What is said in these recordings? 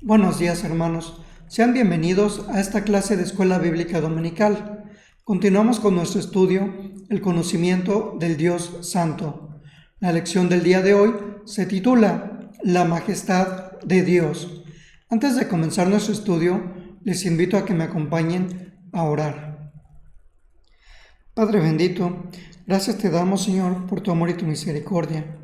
Buenos días, hermanos. Sean bienvenidos a esta clase de Escuela Bíblica Dominical. Continuamos con nuestro estudio, el conocimiento del Dios Santo. La lección del día de hoy se titula La Majestad de Dios. Antes de comenzar nuestro estudio, les invito a que me acompañen a orar. Padre bendito, gracias te damos, Señor, por tu amor y tu misericordia.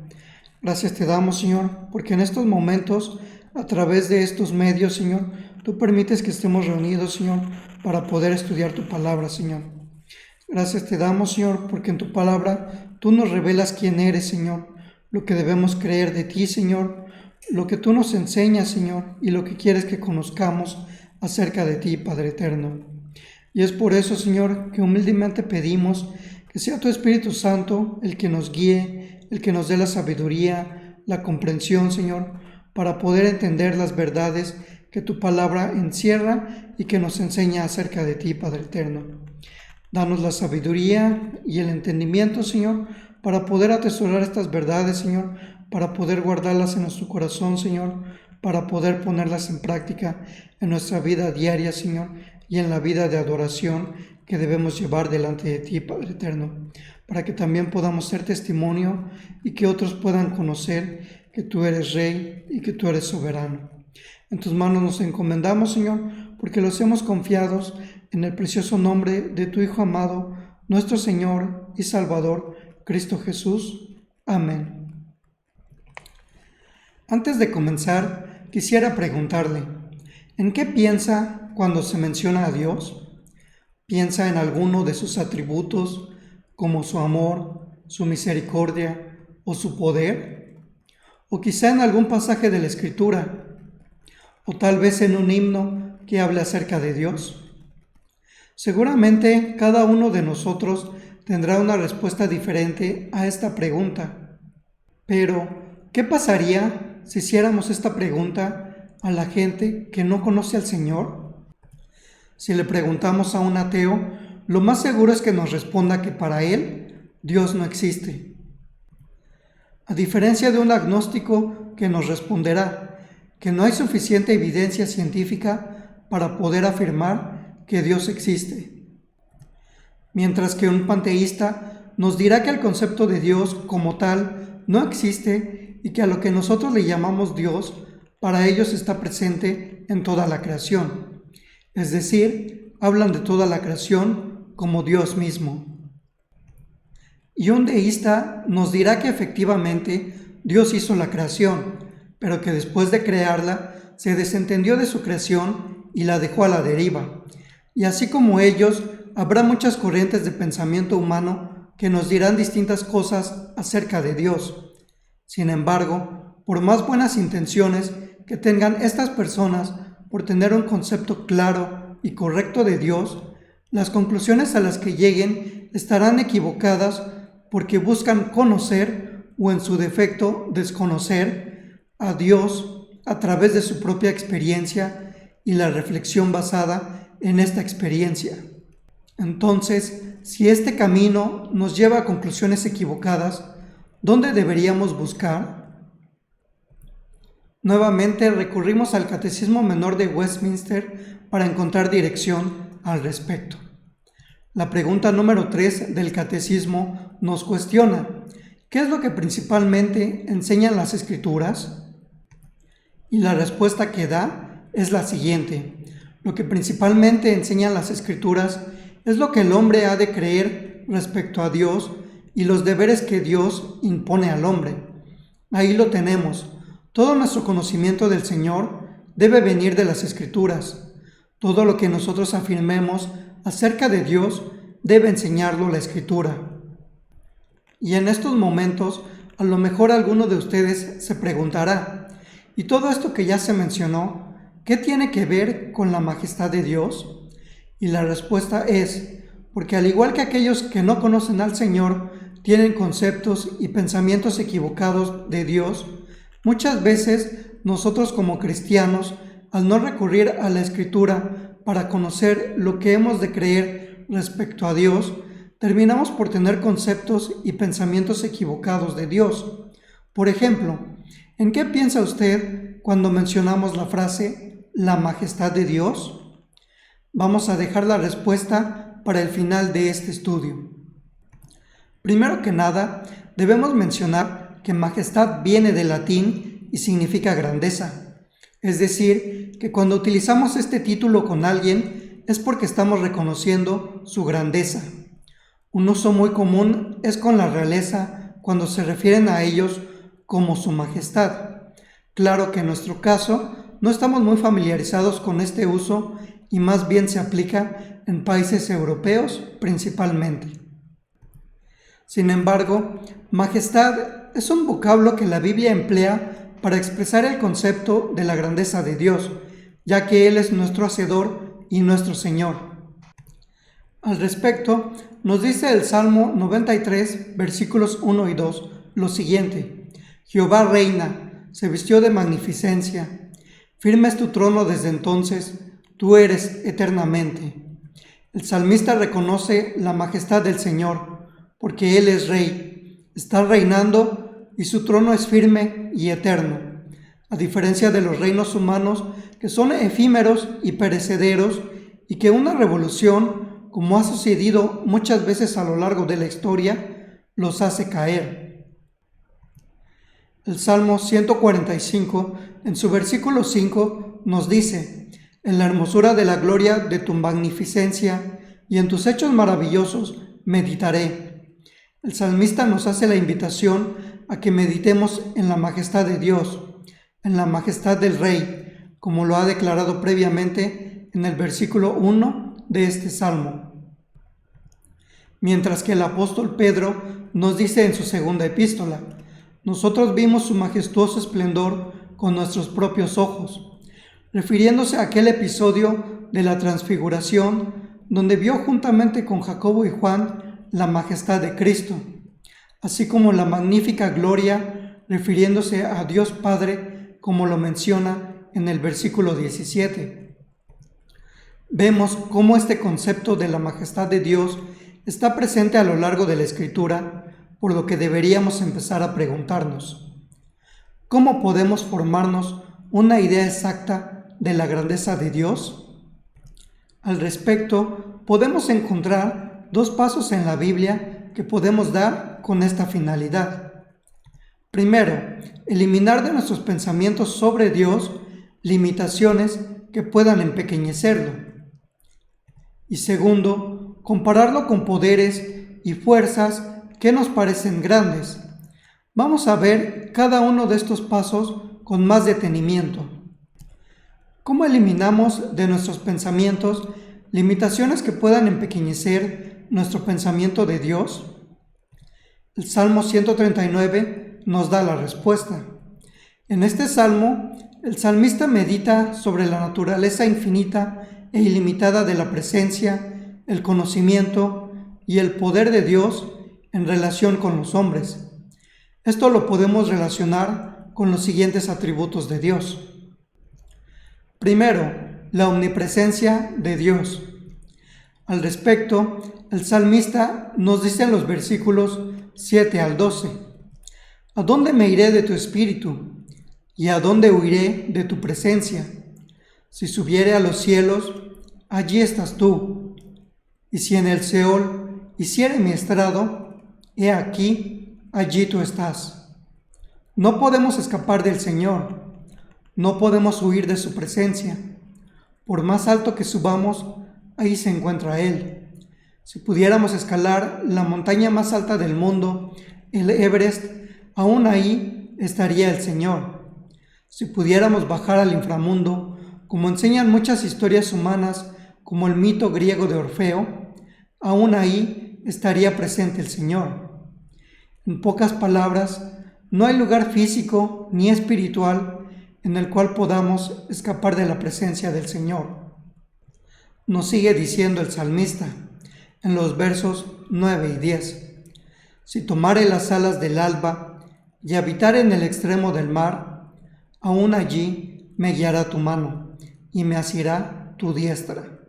Gracias te damos, Señor, porque en estos momentos, a través de estos medios, Señor, tú permites que estemos reunidos, Señor, para poder estudiar tu palabra, Señor. Gracias te damos, Señor, porque en tu palabra tú nos revelas quién eres, Señor, lo que debemos creer de ti, Señor, lo que tú nos enseñas, Señor, y lo que quieres que conozcamos acerca de ti, Padre eterno. Y es por eso, Señor, que humildemente pedimos que sea tu Espíritu Santo el que nos guíe, el que nos dé la sabiduría, la comprensión, Señor, para poder entender las verdades que tu palabra encierra y que nos enseña acerca de ti, Padre eterno. Danos la sabiduría y el entendimiento, Señor, para poder atesorar estas verdades, Señor, para poder guardarlas en nuestro corazón, Señor, para poder ponerlas en práctica en nuestra vida diaria, Señor, y en la vida de adoración que debemos llevar delante de ti, Padre eterno, para que también podamos ser testimonio y que otros puedan conocer que tú eres Rey y que tú eres soberano. En tus manos nos encomendamos, Señor, porque los hemos confiados en el precioso nombre de tu Hijo amado, nuestro Señor y Salvador, Cristo Jesús. Amén. Antes de comenzar, quisiera preguntarle, ¿en qué piensa cuando se menciona a Dios? ¿Piensa en alguno de sus atributos, como su amor, su misericordia o su poder? ¿O quizá en algún pasaje de la Escritura? ¿O tal vez en un himno que hable acerca de Dios? Seguramente cada uno de nosotros tendrá una respuesta diferente a esta pregunta. Pero, ¿qué pasaría si hiciéramos esta pregunta a la gente que no conoce al Señor? Si le preguntamos a un ateo, lo más seguro es que nos responda que para él Dios no existe. A diferencia de un agnóstico que nos responderá que no hay suficiente evidencia científica para poder afirmar que Dios existe. Mientras que un panteísta nos dirá que el concepto de Dios como tal no existe y que a lo que nosotros le llamamos Dios, para ellos está presente en toda la creación. Es decir, hablan de toda la creación como Dios mismo. Y un deísta nos dirá que efectivamente Dios hizo la creación, pero que después de crearla se desentendió de su creación y la dejó a la deriva. Y así como ellos, habrá muchas corrientes de pensamiento humano que nos dirán distintas cosas acerca de Dios. Sin embargo, por más buenas intenciones que tengan estas personas por tener un concepto claro y correcto de Dios, las conclusiones a las que lleguen estarán equivocadas porque buscan conocer o en su defecto desconocer a Dios a través de su propia experiencia y la reflexión basada en esta experiencia. Entonces, si este camino nos lleva a conclusiones equivocadas, ¿dónde deberíamos buscar? Nuevamente recurrimos al Catecismo Menor de Westminster para encontrar dirección al respecto. La pregunta número 3 del Catecismo nos cuestiona, ¿qué es lo que principalmente enseñan las Escrituras? Y la respuesta que da es la siguiente. Lo que principalmente enseñan las Escrituras es lo que el hombre ha de creer respecto a Dios y los deberes que Dios impone al hombre. Ahí lo tenemos. Todo nuestro conocimiento del Señor debe venir de las Escrituras. Todo lo que nosotros afirmemos acerca de Dios debe enseñarlo la Escritura. Y en estos momentos, a lo mejor alguno de ustedes se preguntará, ¿y todo esto que ya se mencionó, qué tiene que ver con la majestad de Dios? Y la respuesta es, porque al igual que aquellos que no conocen al Señor tienen conceptos y pensamientos equivocados de Dios, muchas veces nosotros como cristianos, al no recurrir a la Escritura para conocer lo que hemos de creer respecto a Dios, terminamos por tener conceptos y pensamientos equivocados de Dios. Por ejemplo, ¿en qué piensa usted cuando mencionamos la frase «la majestad de Dios»? Vamos a dejar la respuesta para el final de este estudio. Primero que nada, debemos mencionar que majestad viene del latín y significa grandeza. Es decir, que cuando utilizamos este título con alguien es porque estamos reconociendo su grandeza. Un uso muy común es con la realeza cuando se refieren a ellos como su majestad. Claro que en nuestro caso no estamos muy familiarizados con este uso y más bien se aplica en países europeos principalmente. Sin embargo, majestad es un vocablo que la Biblia emplea para expresar el concepto de la grandeza de Dios, ya que Él es nuestro Hacedor y nuestro Señor. Al respecto, nos dice el Salmo 93, versículos 1 y 2, lo siguiente: Jehová reina, se vistió de magnificencia, firme es tu trono desde entonces, tú eres eternamente. El salmista reconoce la majestad del Señor, porque Él es Rey, está reinando y su trono es firme y eterno, a diferencia de los reinos humanos que son efímeros y perecederos y que una revolución, como ha sucedido muchas veces a lo largo de la historia, los hace caer. El Salmo 145, en su versículo 5, nos dice: en la hermosura de la gloria de tu magnificencia y en tus hechos maravillosos meditaré. El salmista nos hace la invitación a que meditemos en la majestad de Dios, en la majestad del Rey, como lo ha declarado previamente en el versículo 1 de este Salmo. Mientras que el apóstol Pedro nos dice en su segunda epístola: nosotros vimos su majestuoso esplendor con nuestros propios ojos, refiriéndose a aquel episodio de la transfiguración donde vio juntamente con Jacobo y Juan la majestad de Cristo, así como la magnífica gloria, refiriéndose a Dios Padre, como lo menciona en el versículo 17. Vemos cómo este concepto de la majestad de Dios está presente a lo largo de la Escritura, por lo que deberíamos empezar a preguntarnos: ¿cómo podemos formarnos una idea exacta de la grandeza de Dios? Al respecto, podemos encontrar dos pasos en la Biblia que podemos dar con esta finalidad. Primero, eliminar de nuestros pensamientos sobre Dios limitaciones que puedan empequeñecerlo. Y segundo, compararlo con poderes y fuerzas que nos parecen grandes. Vamos a ver cada uno de estos pasos con más detenimiento. ¿Cómo eliminamos de nuestros pensamientos limitaciones que puedan empequeñecer nuestro pensamiento de Dios? El Salmo 139 nos da la respuesta. En este salmo, el salmista medita sobre la naturaleza infinita e ilimitada de la presencia, el conocimiento y el poder de Dios en relación con los hombres. Esto lo podemos relacionar con los siguientes atributos de Dios. Primero, la omnipresencia de Dios. Al respecto, el salmista nos dice en los versículos 7 al 12: ¿a dónde me iré de tu espíritu? ¿Y a dónde huiré de tu presencia? Si subiere a los cielos, allí estás tú. Y si en el Seol hiciere mi estrado, he aquí, allí tú estás. No podemos escapar del Señor. No podemos huir de su presencia. Por más alto que subamos, ahí se encuentra Él. Si pudiéramos escalar la montaña más alta del mundo, el Everest, aún ahí estaría el Señor. Si pudiéramos bajar al inframundo, como enseñan muchas historias humanas, como el mito griego de Orfeo, aún ahí estaría presente el Señor. En pocas palabras, no hay lugar físico ni espiritual en el cual podamos escapar de la presencia del Señor. Nos sigue diciendo el salmista en los versos 9 y 10: si tomare las alas del alba y habitare en el extremo del mar, aún allí me guiará tu mano y me asirá tu diestra.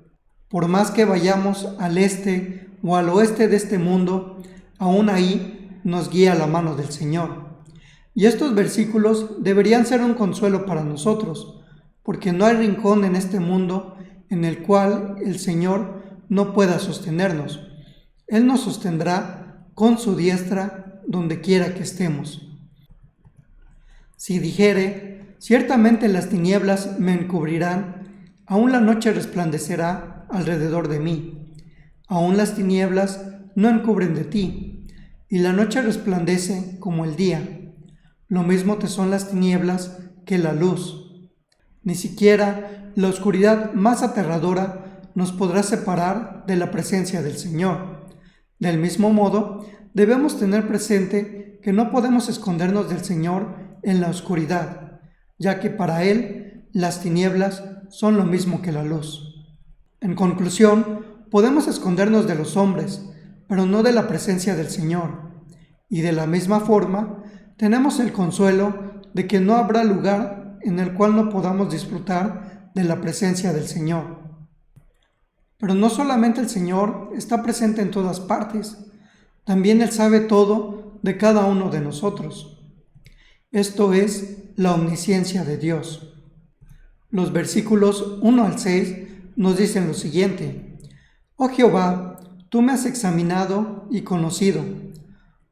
Por más que vayamos al este o al oeste de este mundo, aún ahí nos guía la mano del Señor. Y estos versículos deberían ser un consuelo para nosotros, porque no hay rincón en este mundo en el cual el Señor no pueda sostenernos. Él nos sostendrá con su diestra donde quiera que estemos. Si dijere, ciertamente las tinieblas me encubrirán, aún la noche resplandecerá alrededor de mí. Aún las tinieblas no encubren de ti, y la noche resplandece como el día. Lo mismo te son las tinieblas que la luz. Ni siquiera la oscuridad más aterradora nos podrá separar de la presencia del Señor. Del mismo modo, debemos tener presente que no podemos escondernos del Señor en la oscuridad, ya que para Él las tinieblas son lo mismo que la luz. En conclusión, podemos escondernos de los hombres, pero no de la presencia del Señor. Y de la misma forma, tenemos el consuelo de que no habrá lugar en el cual no podamos disfrutar de la presencia del Señor. Pero no solamente el Señor está presente en todas partes, también Él sabe todo de cada uno de nosotros. Esto es la omnisciencia de Dios. Los versículos 1 al 6 nos dicen lo siguiente: Oh Jehová, tú me has examinado y conocido.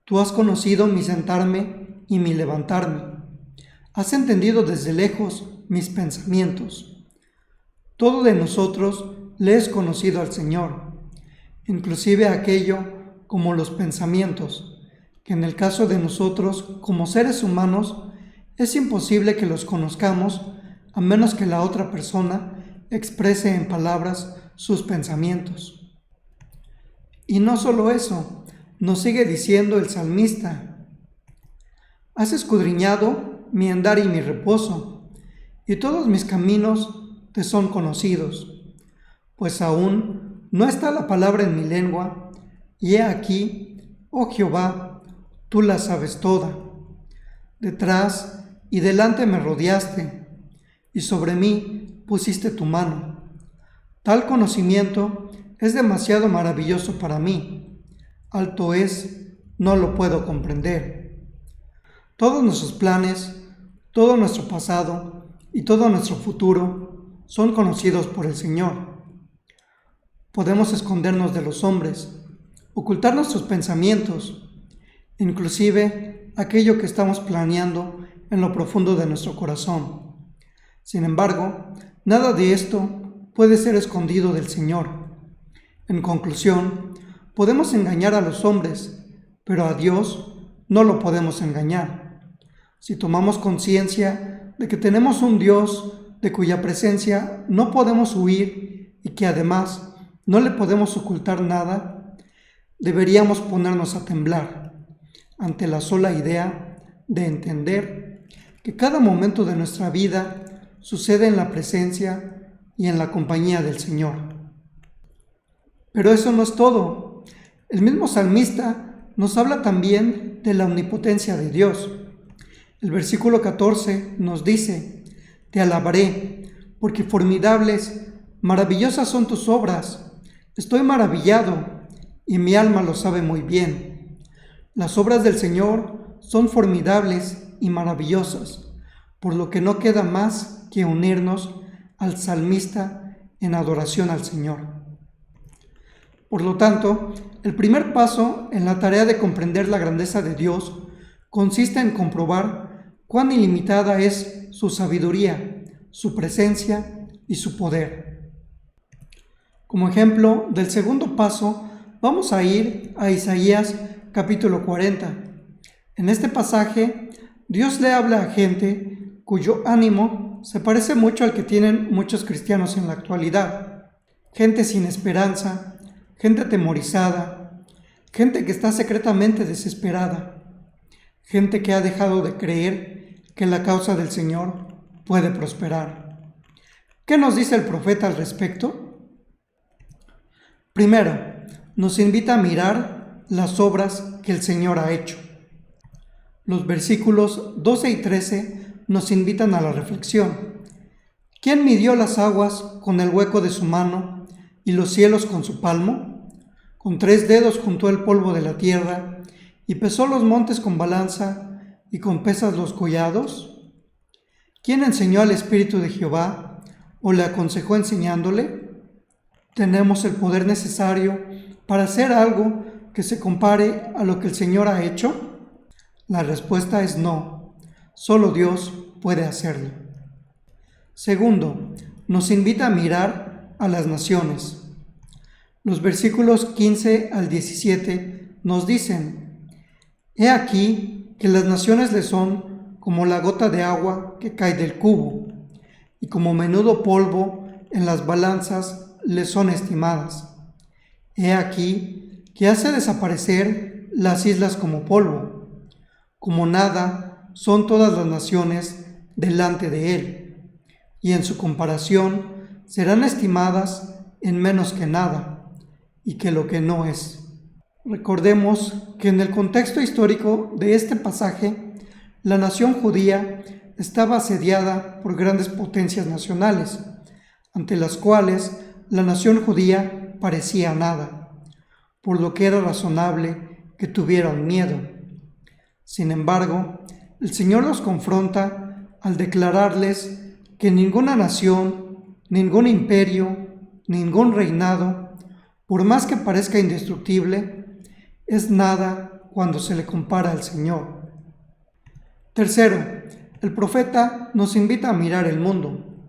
Tú has conocido mi sentarme y mi levantarme. Has entendido desde lejos mis pensamientos. Todo de nosotros le es conocido al Señor, inclusive aquello como los pensamientos, que en el caso de nosotros como seres humanos es imposible que los conozcamos a menos que la otra persona exprese en palabras sus pensamientos. Y no solo eso, nos sigue diciendo el salmista: Has escudriñado mi andar y mi reposo, y todos mis caminos te son conocidos. Pues aún no está la palabra en mi lengua, y he aquí, oh Jehová, tú la sabes toda. Detrás y delante me rodeaste, y sobre mí pusiste tu mano. Tal conocimiento es demasiado maravilloso para mí. Alto es, no lo puedo comprender. Todos nuestros planes, todo nuestro pasado y todo nuestro futuro son conocidos por el Señor. Podemos escondernos de los hombres, ocultar nuestros pensamientos, inclusive aquello que estamos planeando en lo profundo de nuestro corazón. Sin embargo, nada de esto puede ser escondido del Señor. En conclusión, podemos engañar a los hombres, pero a Dios no lo podemos engañar. Si tomamos conciencia de que tenemos un Dios de cuya presencia no podemos huir y que además no le podemos ocultar nada, deberíamos ponernos a temblar ante la sola idea de entender que cada momento de nuestra vida sucede en la presencia y en la compañía del Señor. Pero eso no es todo. El mismo salmista nos habla también de la omnipotencia de Dios. El versículo 14 nos dice: Te alabaré, porque formidables, maravillosas son tus obras. Estoy maravillado, y mi alma lo sabe muy bien. Las obras del Señor son formidables y maravillosas, por lo que no queda más que unirnos al salmista en adoración al Señor. Por lo tanto, el primer paso en la tarea de comprender la grandeza de Dios consiste en comprobar cuán ilimitada es su sabiduría, su presencia y su poder. Como ejemplo del segundo paso, vamos a ir a Isaías capítulo 40. En este pasaje, Dios le habla a gente cuyo ánimo se parece mucho al que tienen muchos cristianos en la actualidad. Gente sin esperanza, gente atemorizada, gente que está secretamente desesperada, gente que ha dejado de creer que la causa del Señor puede prosperar. ¿Qué nos dice el profeta al respecto? Primero, nos invita a mirar las obras que el Señor ha hecho. Los versículos 12 y 13 nos invitan a la reflexión. ¿Quién midió las aguas con el hueco de su mano y los cielos con su palmo? Con 3 dedos juntó el polvo de la tierra y pesó los montes con balanza y con pesas los collados? ¿Quién enseñó al Espíritu de Jehová o le aconsejó enseñándole? ¿Tenemos el poder necesario para hacer algo que se compare a lo que el Señor ha hecho? La respuesta es no. Solo Dios puede hacerlo. Segundo, nos invita a mirar a las naciones. Los versículos 15 al 17 nos dicen: He aquí que las naciones le son como la gota de agua que cae del cubo, y como menudo polvo en las balanzas le son estimadas. He aquí que hace desaparecer las islas como polvo. Como nada son todas las naciones delante de él, y en su comparación serán estimadas en menos que nada, y que lo que no es. Recordemos que en el contexto histórico de este pasaje, la nación judía estaba asediada por grandes potencias nacionales, ante las cuales la nación judía parecía nada, por lo que era razonable que tuvieran miedo. Sin embargo, el Señor los confronta al declararles que ninguna nación, ningún imperio, ningún reinado, por más que parezca indestructible, es nada cuando se le compara al Señor. Tercero, el profeta nos invita a mirar el mundo.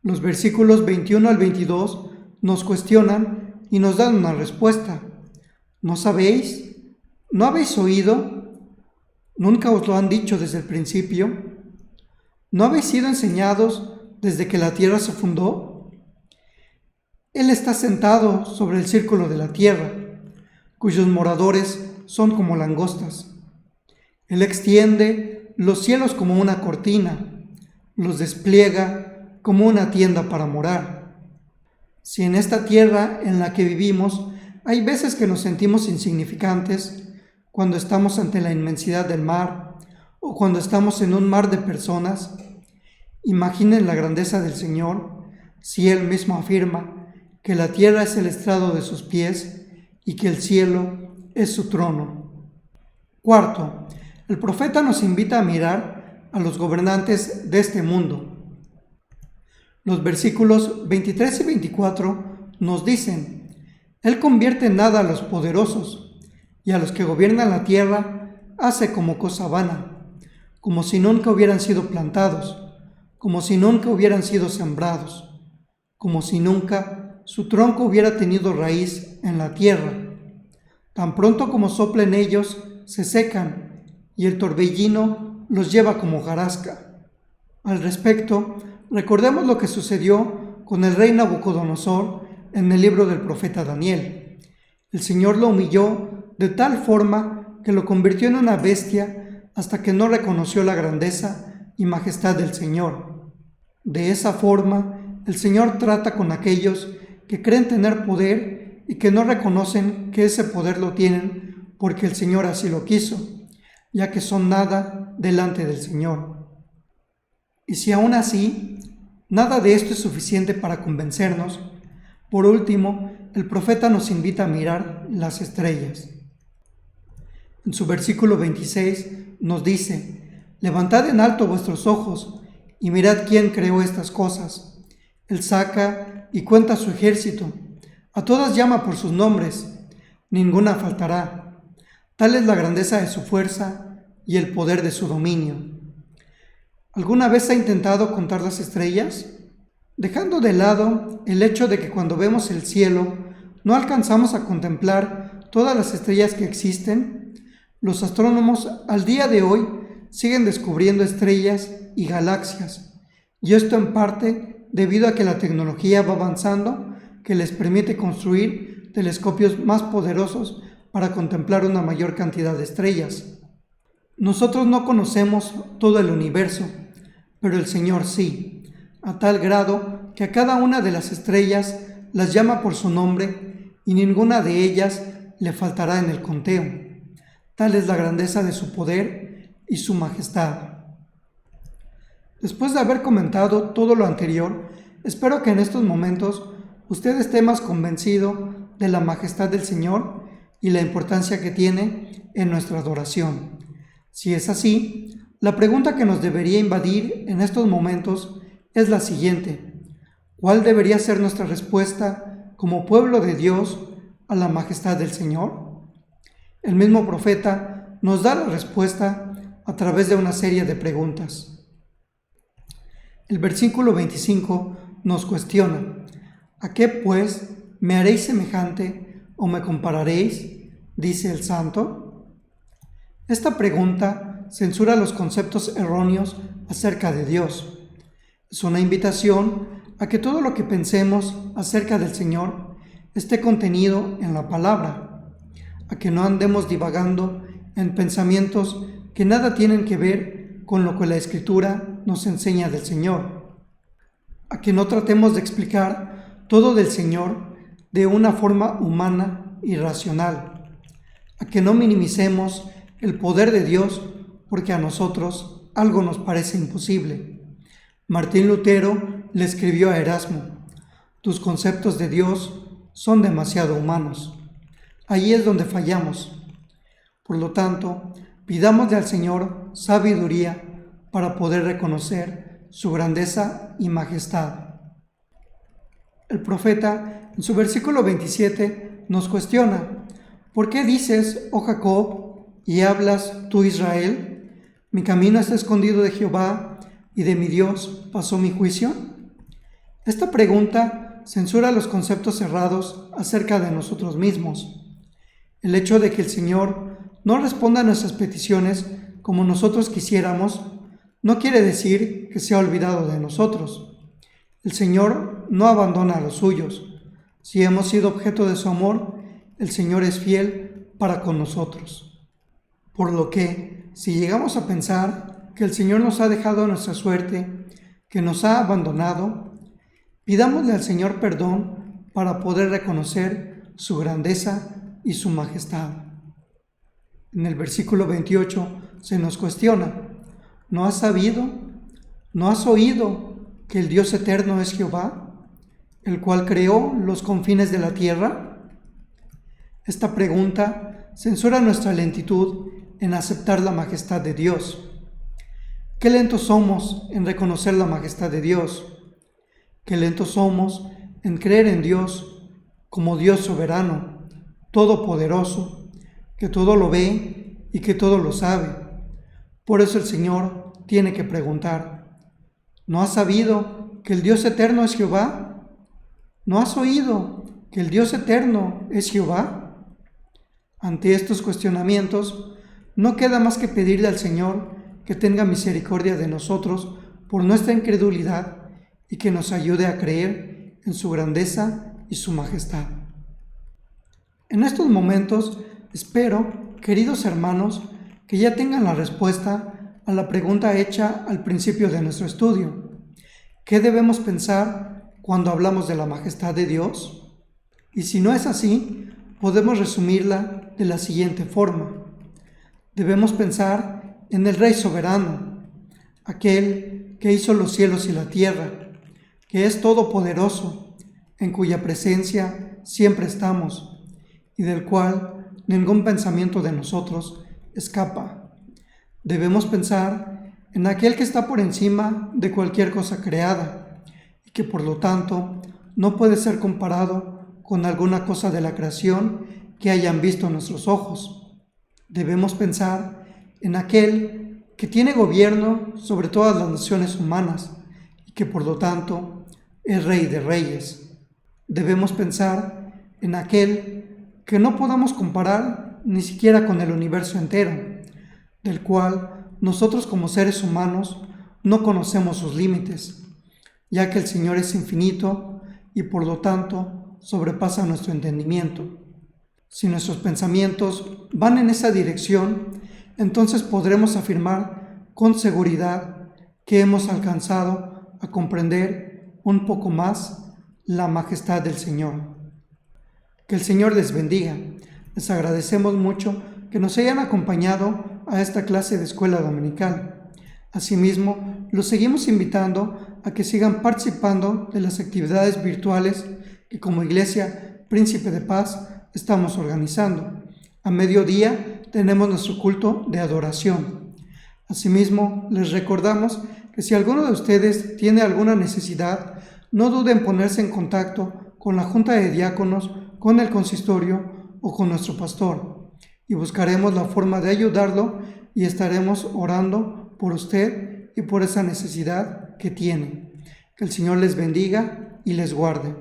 Los versículos 21 al 22 nos cuestionan y nos dan una respuesta. ¿No sabéis? ¿No habéis oído? ¿Nunca os lo han dicho desde el principio? ¿No habéis sido enseñados desde que la tierra se fundó? Él está sentado sobre el círculo de la tierra, cuyos moradores son como langostas. Él extiende los cielos como una cortina, los despliega como una tienda para morar. Si en esta tierra en la que vivimos hay veces que nos sentimos insignificantes, cuando estamos ante la inmensidad del mar o cuando estamos en un mar de personas, imaginen la grandeza del Señor si Él mismo afirma que la tierra es el estrado de sus pies y que el cielo es su trono. Cuarto, el profeta nos invita a mirar a los gobernantes de este mundo. Los versículos 23 y 24 nos dicen: Él convierte en nada a los poderosos, y a los que gobiernan la tierra hace como cosa vana, como si nunca hubieran sido plantados, como si nunca hubieran sido sembrados, como si nunca su tronco hubiera tenido raíz en la tierra. Tan pronto como soplen ellos, se secan, y el torbellino los lleva como hojarasca. Al respecto, recordemos lo que sucedió con el rey Nabucodonosor en el libro del profeta Daniel. El Señor lo humilló de tal forma que lo convirtió en una bestia hasta que no reconoció la grandeza y majestad del Señor. De esa forma, el Señor trata con aquellos que creen tener poder y que no reconocen que ese poder lo tienen porque el Señor así lo quiso, ya que son nada delante del Señor. Y si aún así, nada de esto es suficiente para convencernos, por último, el profeta nos invita a mirar las estrellas. En su versículo 26 nos dice: Levantad en alto vuestros ojos y mirad quién creó estas cosas. Él saca y cuenta su ejército, a todas llama por sus nombres, ninguna faltará. Tal es la grandeza de su fuerza y el poder de su dominio. ¿Alguna vez ha intentado contar las estrellas? Dejando de lado el hecho de que cuando vemos el cielo no alcanzamos a contemplar todas las estrellas que existen, los astrónomos al día de hoy siguen descubriendo estrellas y galaxias, y esto en parte debido a que la tecnología va avanzando, que les permite construir telescopios más poderosos para contemplar una mayor cantidad de estrellas. Nosotros no conocemos todo el universo, pero el Señor sí, a tal grado que a cada una de las estrellas las llama por su nombre y ninguna de ellas le faltará en el conteo. Tal es la grandeza de su poder y su majestad. Después de haber comentado todo lo anterior, espero que en estos momentos usted esté más convencido de la majestad del Señor y la importancia que tiene en nuestra adoración. Si es así, La pregunta que nos debería invadir en estos momentos es la siguiente: ¿cuál debería ser nuestra respuesta como pueblo de Dios a la majestad del Señor? El mismo profeta nos da la respuesta a través de una serie de preguntas. El versículo 25 nos cuestiona: ¿a qué pues me haréis semejante o me compararéis? Dice el santo. Esta pregunta censura los conceptos erróneos acerca de Dios. Es una invitación a que todo lo que pensemos acerca del Señor esté contenido en la palabra, a que no andemos divagando en pensamientos que nada tienen que ver con lo que la Escritura nos enseña del Señor, a que no tratemos de explicar todo del Señor de una forma humana y racional, a que no minimicemos el poder de Dios porque a nosotros algo nos parece imposible. Martín Lutero le escribió a Erasmo: tus conceptos de Dios son demasiado humanos. Ahí es donde fallamos. Por lo tanto, pidámosle al Señor sabiduría para poder reconocer su grandeza y majestad. El profeta, en su versículo 27, nos cuestiona: ¿por qué dices, oh Jacob, y hablas, tú Israel? Mi camino está escondido de Jehová, y de mi Dios pasó mi juicio. Esta pregunta censura los conceptos errados acerca de nosotros mismos. El hecho de que el Señor no responda a nuestras peticiones como nosotros quisiéramos no quiere decir que se ha olvidado de nosotros. El Señor no abandona a los suyos. Si hemos sido objeto de su amor, el Señor es fiel para con nosotros. Por lo que, si llegamos a pensar que el Señor nos ha dejado a nuestra suerte, que nos ha abandonado, pidámosle al Señor perdón para poder reconocer su grandeza y su majestad. En el versículo 28 se nos cuestiona: ¿no has sabido, no has oído que el Dios eterno es Jehová, el cual creó los confines de la tierra? Esta pregunta censura nuestra lentitud en aceptar la majestad de Dios. Qué lentos somos en reconocer la majestad de Dios. Qué lentos somos en creer en Dios como Dios soberano, todopoderoso, que todo lo ve y que todo lo sabe. Por eso el Señor tiene que preguntar: ¿no has sabido que el Dios eterno es Jehová? ¿No has oído que el Dios eterno es Jehová? Ante estos cuestionamientos, no queda más que pedirle al Señor que tenga misericordia de nosotros por nuestra incredulidad y que nos ayude a creer en su grandeza y su majestad. En estos momentos, espero, queridos hermanos, que ya tengan la respuesta a la pregunta hecha al principio de nuestro estudio. ¿Qué debemos pensar cuando hablamos de la majestad de Dios? Y si no es así, podemos resumirla de la siguiente forma. Debemos pensar en el Rey soberano, aquel que hizo los cielos y la tierra, que es todopoderoso, en cuya presencia siempre estamos, y del cual ningún pensamiento de nosotros escapa. Debemos pensar en aquel que está por encima de cualquier cosa creada, y que por lo tanto no puede ser comparado con alguna cosa de la creación que hayan visto nuestros ojos. Debemos pensar en aquel que tiene gobierno sobre todas las naciones humanas, y que por lo tanto es Rey de Reyes. Debemos pensar en aquel que no podamos comparar ni siquiera con el universo entero, del cual nosotros como seres humanos no conocemos sus límites, ya que el Señor es infinito y por lo tanto sobrepasa nuestro entendimiento. Si nuestros pensamientos van en esa dirección, entonces podremos afirmar con seguridad que hemos alcanzado a comprender un poco más la majestad del Señor. Que el Señor les bendiga. Les agradecemos mucho que nos hayan acompañado a esta clase de escuela dominical. Asimismo, los seguimos invitando a que sigan participando de las actividades virtuales que como Iglesia Príncipe de Paz estamos organizando. A mediodía tenemos nuestro culto de adoración. Asimismo, les recordamos que si alguno de ustedes tiene alguna necesidad, no duden en ponerse en contacto con la Junta de Diáconos, con el consistorio o con nuestro pastor, y buscaremos la forma de ayudarlo y estaremos orando por usted y por esa necesidad que tiene. Que el Señor les bendiga y les guarde.